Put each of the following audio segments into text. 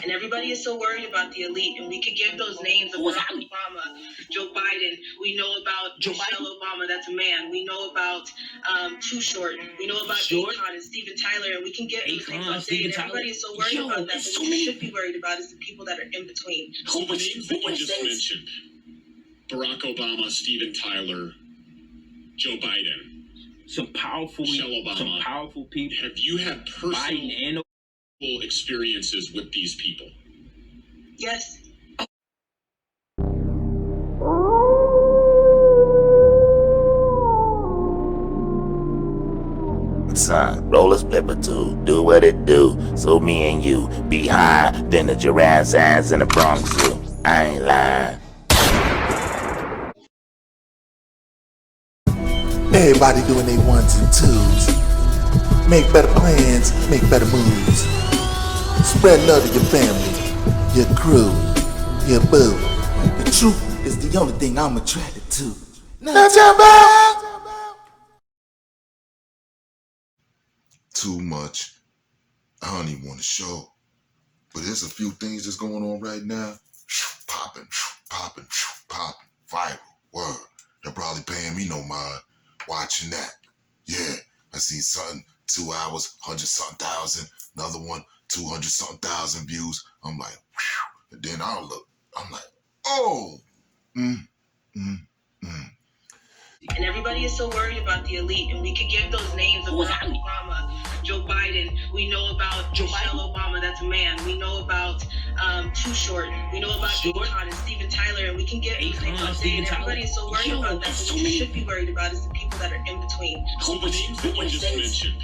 And everybody is so worried about the elite, and we could give those names of Barack Obama, Joe Biden. We know about Michelle Obama, that's a man. We know about Too Short. We know about Akon and Steven Tyler, and we can get those names all day. And everybody is so worried about that, but what you should be worried about is the people that are in between. So the names that you just mentioned, Barack Obama, Steven Tyler, Joe Biden, some powerful people. Have you had personal experiences with these people? Yes. Son, roll a split or two, do what it do. So me and you be high than the giraffe's ass in the Bronx Zoo. I ain't lying. Everybody doing their ones and twos. Make better plans, make better moves. Spread love to your family, your crew, your boo. The truth is the only thing I'm attracted to. Now jump out! Too much. I don't even want to show. But there's a few things that's going on right now. Popping, popping, popping. Viral. Word. They're probably paying me no mind watching that. Yeah. I seen something, 2 hours, 100-something thousand. Another one, 200-something thousand views. I'm like, whew. And then I'll look. I'm like, oh. And everybody is so worried about the elite, and we could give those names of Barack Obama, Joe Biden. We know about Michelle Obama, that's a man. We know about Too Short. We know about Akon and Steven Tyler, and we can get those names all day. And everybody is so worried about that, but what you should be worried about is the people that are in between. So the names that you just mentioned,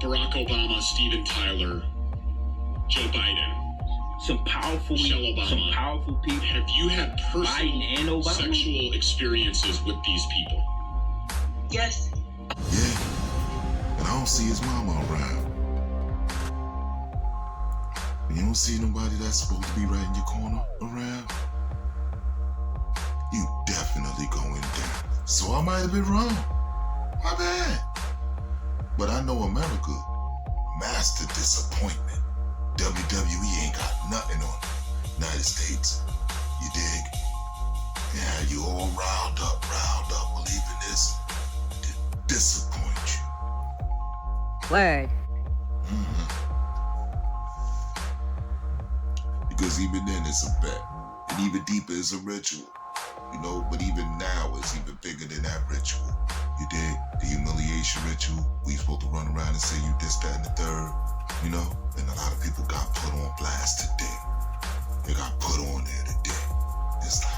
Barack Obama, Steven Tyler, Joe Biden, some powerful people. Have you had personal sexual experiences with these people? Yes. Yeah. And I don't see his mama around. You don't see nobody that's supposed to be right in your corner around. You definitely going down. So I might have been wrong. My bad. But I know America mastered disappointment. WWE ain't got nothing on the United States. You dig? Yeah, you all riled up, believing this to disappoint you. Word. Because even then it's a bet. And even deeper is a ritual. You know, but even now it's even bigger than that ritual. You dig? The humiliation ritual. We supposed to run around and say you this, that, and the third. You know? And a lot of people got put on blast today. They got put on there today. It's like...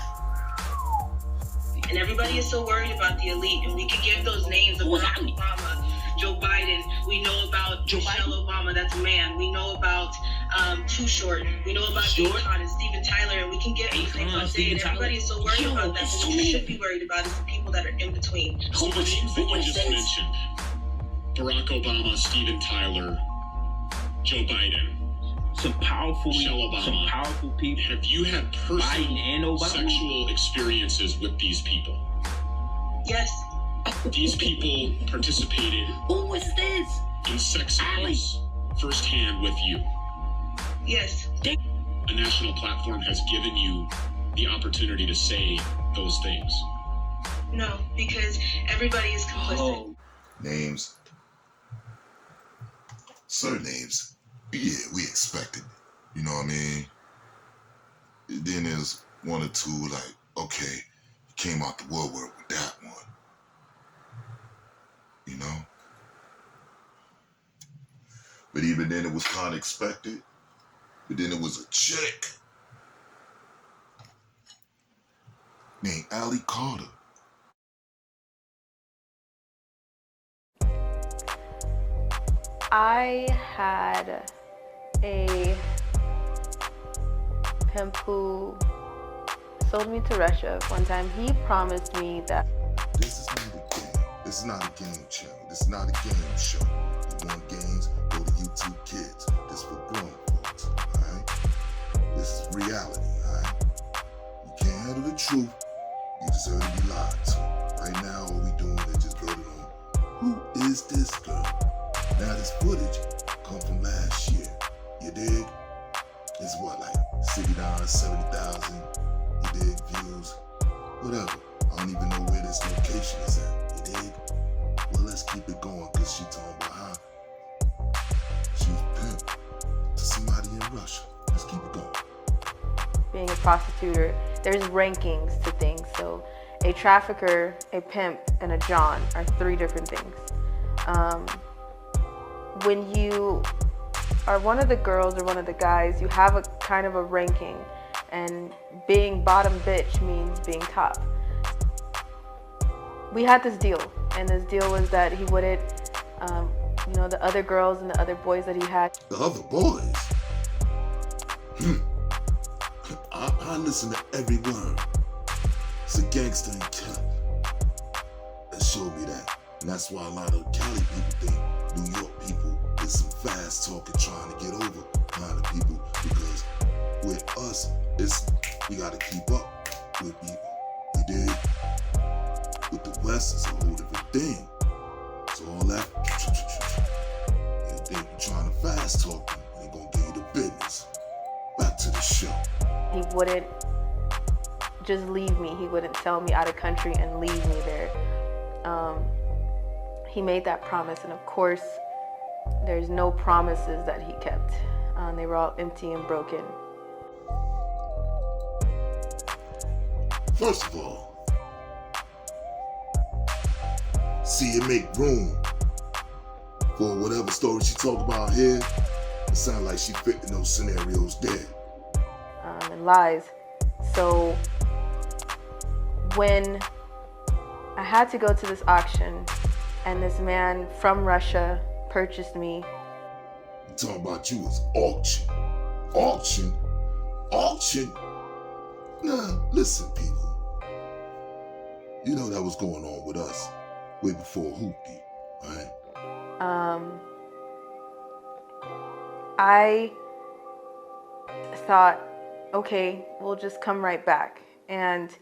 And everybody is so worried about the elite, and we could give those names of Barack Obama, Joe Biden. We know about Michelle Obama, that's a man. We know about Too Short. We know about Akon and Steven Tyler, and we can get those names all day. And everybody is so worried about that, but what you should be worried about is the people that are in between. So the names that you just mentioned, Barack Obama, Steven Tyler, Joe Biden, some powerful people. Have you had personal sexual experiences with these people? Yes. These people participated in sex acts firsthand with you. Yes. A national platform has given you the opportunity to say those things. No, because everybody is complicit. Names. Surnames. Yeah, we expected it. You know what I mean? Then there's one or two like, okay, you came out the woodwork with that one. You know? But even then it was kind of expected. But then it was a chick named Allie Carter. I had a pimp who sold me to Russia one time. He promised me that this is not a game. This is not a game channel. This is not a game show. You want games? Go to YouTube Kids. This is for grown folks. Alright? This is reality, alright? You can't handle the truth. You deserve to be lied to. Right now all we doing is just building on who is this girl? Now this footage come from last year. You dig? It's what, like 69, 70,000, you dig, views, whatever. I don't even know where this location is at, you dig? Well, let's keep it going, cause she talking about how she was pimped to somebody in Russia. Let's keep it going. Being a prostitute, there's rankings to things. So a trafficker, a pimp, and a John are 3 different things. When you are one of the girls or one of the guys, you have a kind of a ranking, and being bottom bitch means being top. We had this deal, and this deal was that he wouldn't, you know, the other girls and the other boys that he had. The other boys? I listen to every word. It's a gangster in Cali that showed me that. And that's why a lot of Cali people think New York people is some fast talking trying to get over kind of people, because with us, we gotta keep up with people. You dig? With the West, it's a whole different thing. So all that, you think you're trying to fast talk them, they gonna give you the business. Back to the show. He wouldn't just leave me. He wouldn't sell me out of country and leave me there. He made that promise, and of course, there's no promises that he kept. They were all empty and broken. First of all, see it make room for whatever story she talk about here. It sounds like she fit in those scenarios there. And lies. So when I had to go to this auction, and this man from Russia purchased me. You talking about you was auction. Auction? Auction? Nah, listen, people. You know that was going on with us way before Hoopty, right? I thought, okay, we'll just come right back. And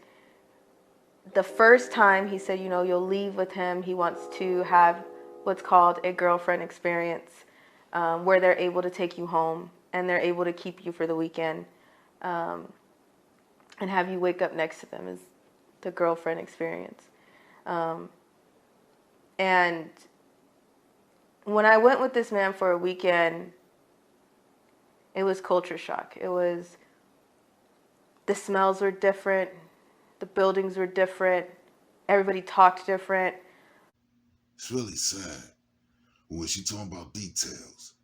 the first time he said, you know, you'll leave with him. He wants to have what's called a girlfriend experience, where they're able to take you home and they're able to keep you for the weekend, and have you wake up next to them, is the girlfriend experience. And when I went with this man for a weekend, it was culture shock. It was, the smells were different. The buildings were different. Everybody talked different. It's really sad when she talking about details.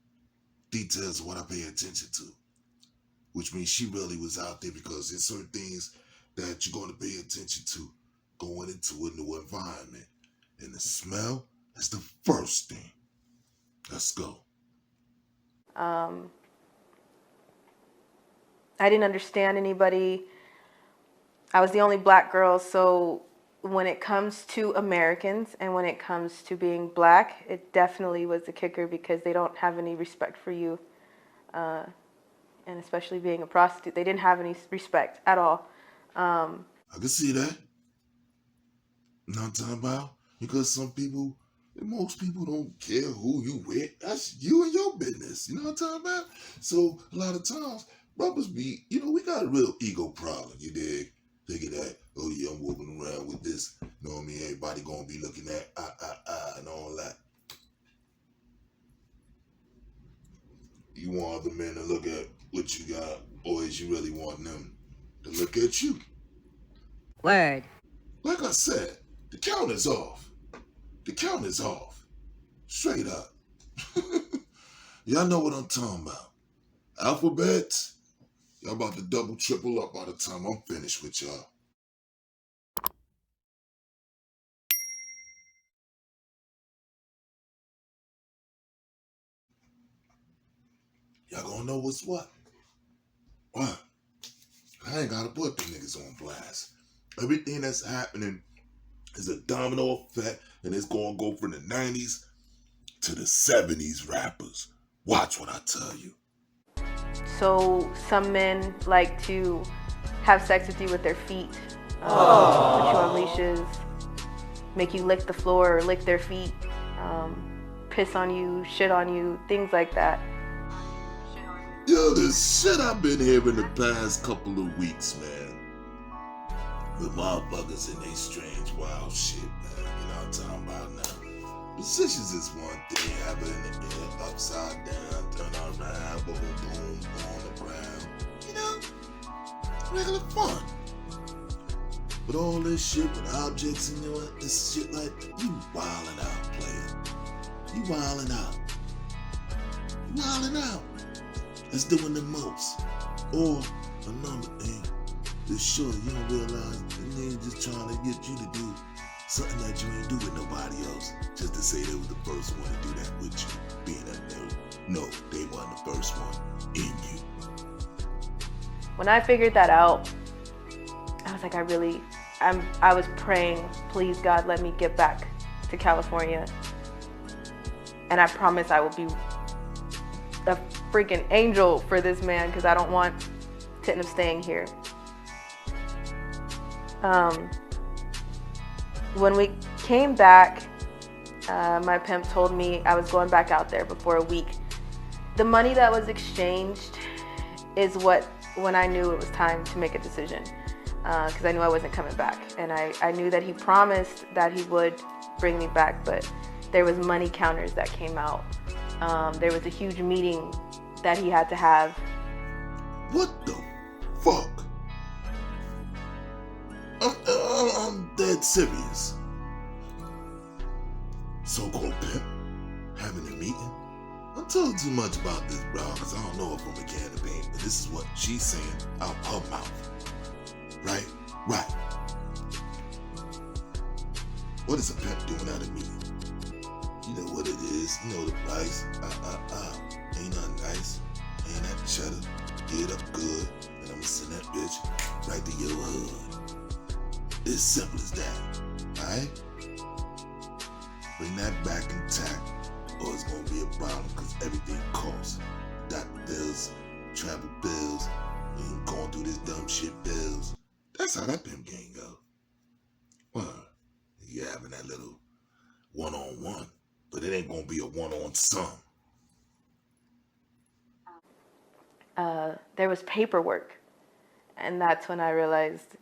Details are what I pay attention to. Which means she really was out there, because there's certain things that you're going to pay attention to going into a new environment. And the smell is the first thing. Let's go. I didn't understand anybody. I was the only black girl, so when it comes to Americans and when it comes to being black, it definitely was a kicker, because they don't have any respect for you. And especially being a prostitute, they didn't have any respect at all. I can see that. You know what I'm talking about? Because most people don't care who you with. That's you and your business. You know what I'm talking about? So a lot of times, brothers be, we got a real ego problem, you dig? Thinking that, oh yeah, I'm walking around with this. You know what I mean? Everybody gonna be looking at and all that. You want other men to look at what you got, or is you really want them to look at you? Word. Like I said, the count is off. The count is off. Straight up. Y'all know what I'm talking about. Alphabets, y'all about to double, triple up by the time I'm finished with y'all. Y'all gonna know what's what. What? I ain't gotta put the niggas on blast. Everything that's happening is a domino effect, and it's gonna go from the 90s to the 70s rappers. Watch what I tell you. So some men like to have sex with you with their feet, put you on leashes, make you lick the floor or lick their feet, piss on you, shit on you, things like that. Yo, the shit I've been hearing the past couple of weeks, man. With motherfuckers and they strange, wild shit, man. You know what I'm talking about now. Positions is one thing, have it in the air, upside down, turn around, boom, boom, on the ground. You know, regular fun. But all this shit with objects and this shit like, you wildin' out, player. You wildin' out. You wildin' out. That's doing the most. Or another thing, this sure you don't realize they ain't just trying to get you to do something that you ain't do with nobody else. Just to say they was the first one to do that with you. Being that no, they weren't the first one in you. When I figured that out, I was like, I was praying, please God, let me get back to California. And I promise I will be a freaking angel for this man, because I don't want to end up staying here. When we came back, my pimp told me I was going back out there before a week. The money that was exchanged is when I knew it was time to make a decision, because I knew I wasn't coming back. And I knew that he promised that he would bring me back, but there was money counters that came out. There was a huge meeting that he had to have. What the fuck? I'm dead serious. So-called pimp having a meeting? I'm talking too much about this, bro, because I don't know if I'm a can of paint, but this is what she's saying out her mouth. Right? Right. What is a pimp doing at a meeting? You know what it is. You know the price. Ain't nothing nice. Ain't that cheddar. Get up good. And I'ma send that bitch right to your hood. It's simple as that. Alright? Bring that back intact, or it's gonna be a problem, because everything costs. Doctor bills, travel bills, and going through this dumb shit bills. That's how that pimp game go. Well, you having that little one-on-one, but it ain't gonna be a one-on-some. There was paperwork, and that's when I realized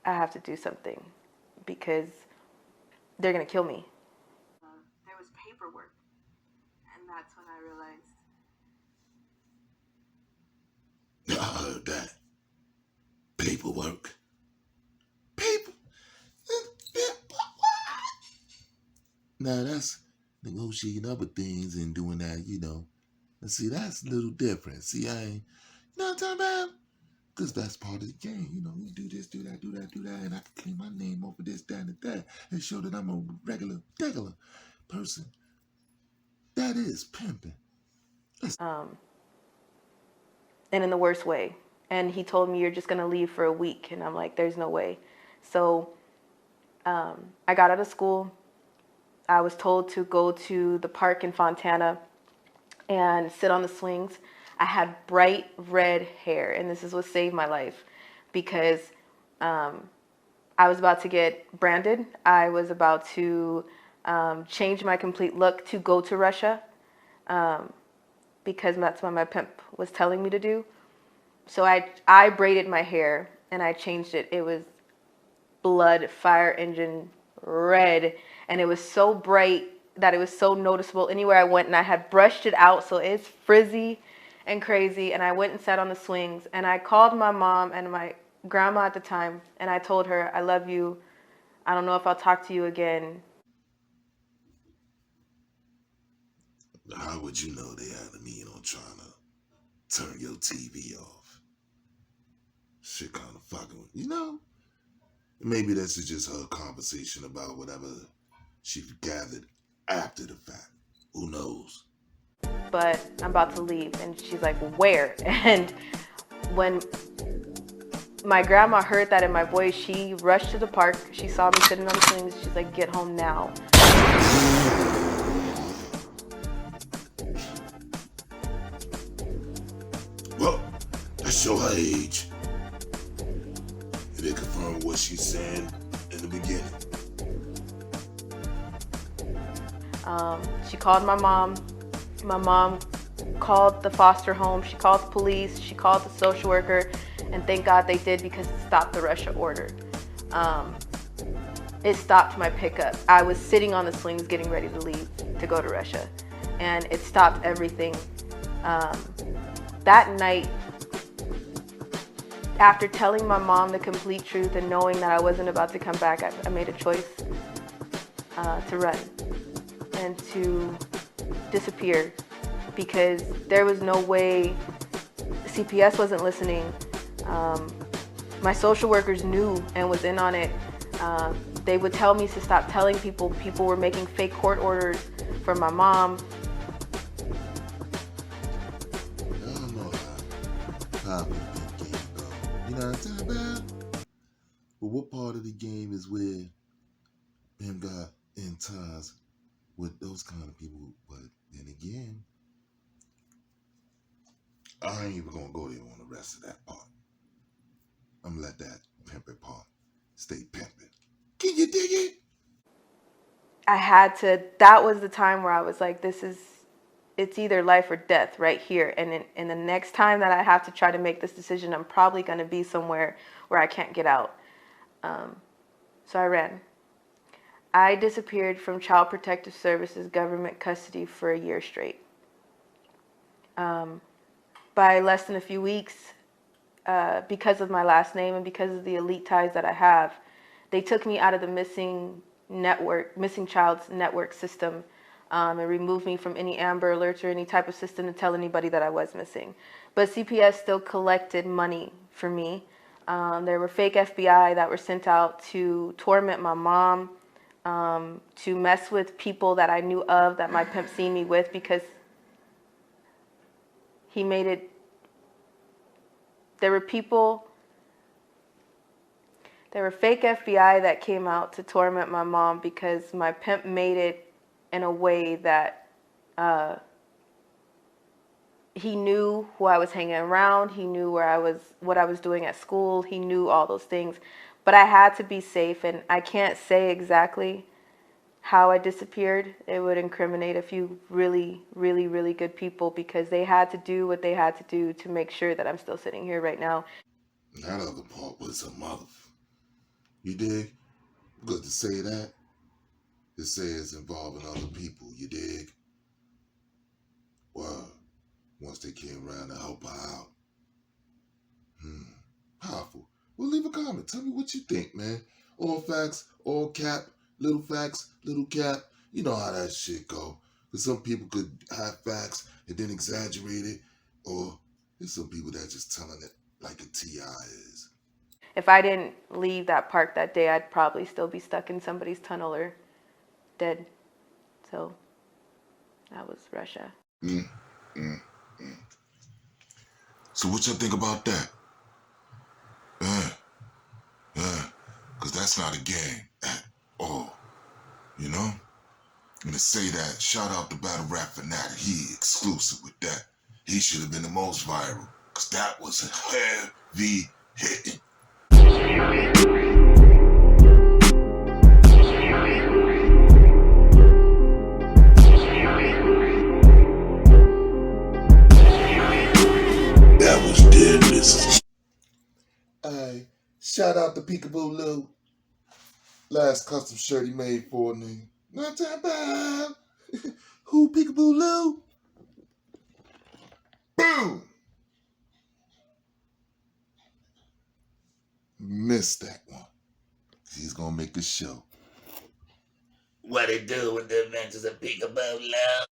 I have to do something, because they're gonna kill me. There was paperwork, and that's when I realized. I heard that. Paperwork. Paper. Now that's negotiating other things and doing that, you know. And see, that's a little different. See, I ain't, you know what I'm talking about? Because that's part of the game. You know, you do this, do that, and I can clean my name over this, that, and that, and show that I'm a regular person. That is pimping. And in the worst way. And he told me, you're just gonna leave for a week. And I'm like, there's no way. So I got out of school. I was told to go to the park in Fontana and sit on the swings. I had bright red hair, and this is what saved my life, because I was about to get branded. I was about to change my complete look to go to Russia, because that's what my pimp was telling me to do. So I braided my hair and I changed it. It was blood fire engine red, and it was so bright that it was so noticeable anywhere I went, and I had brushed it out so it's frizzy and crazy. And I went and sat on the swings, and I called my mom and my grandma at the time, and I told her, I love you. I don't know if I'll talk to you again. How would you know they had a meeting on trying to turn your TV off? Shit kind of fucking, you know? Maybe this is just her conversation about whatever she gathered after the fact. Who knows? But I'm about to leave. And she's like, where? And when my grandma heard that in my voice, she rushed to the park. She saw me sitting on the swings. She's like, get home now. Well, that show her age. It confirmed what she said in the beginning. She called my mom. My mom called the foster home, she called the police, she called the social worker, and thank God they did because it stopped the Russia order. It stopped my pickup. I was sitting on the swings getting ready to leave to go to Russia, and it stopped everything. That night, after telling my mom the complete truth and knowing that I wasn't about to come back, I made a choice to run and to disappear, because there was no way. CPS wasn't listening. My social workers knew and was in on it. They would tell me to stop telling people. People were making fake court orders for my mom. I don't know how popping the game go. You know what I'm talking about? But what part of the game is where him got in ties with those kind of people? But then again, I ain't even gonna go there on the rest of that part. I'm gonna let that pimping part stay pimping. Can you dig it? I had to, that was the time where I was like, it's either life or death right here. And in the next time that I have to try to make this decision, I'm probably going to be somewhere where I can't get out. So I ran. I disappeared from Child Protective Services government custody for a year straight. By less than a few weeks, because of my last name and because of the elite ties that I have, they took me out of the missing child's network system, and removed me from any Amber Alerts or any type of system to tell anybody that I was missing. But CPS still collected money for me. There were fake FBI that were sent out to torment my mom, to mess with people that I knew of that my pimp seen me with, because he made it. There were fake FBI that came out to torment my mom because my pimp made it in a way that he knew who I was hanging around. He knew what I was doing at school. He knew all those things. But I had to be safe, and I can't say exactly how I disappeared. It would incriminate a few really, really, really good people, because they had to do what they had to do to make sure that I'm still sitting here right now. That other part was a mother. You dig? Good to say that. It says involving other people. You dig? Well, once they came around to help her out. Powerful. Well, leave a comment. Tell me what you think, man. All facts, all cap, little facts, little cap. You know how that shit go. Because some people could have facts and then exaggerate it. Or there's some people that just telling it like a TI is. If I didn't leave that park that day, I'd probably still be stuck in somebody's tunnel or dead. So that was Russia. So what you think about that? Because that's not a game at all. You know? And to say that, shout out to Battle Rap Fanatic. He exclusive with that. He should have been the most viral. Because that was heavy hitting. That was dead business. Hey, shout out to Peekaboo Lou. Last custom shirt he made for a nigga. Not that bad. Who Peekaboo Lou? Boom! Missed that one. He's gonna make the show. What it do with the adventures of Peekaboo Love?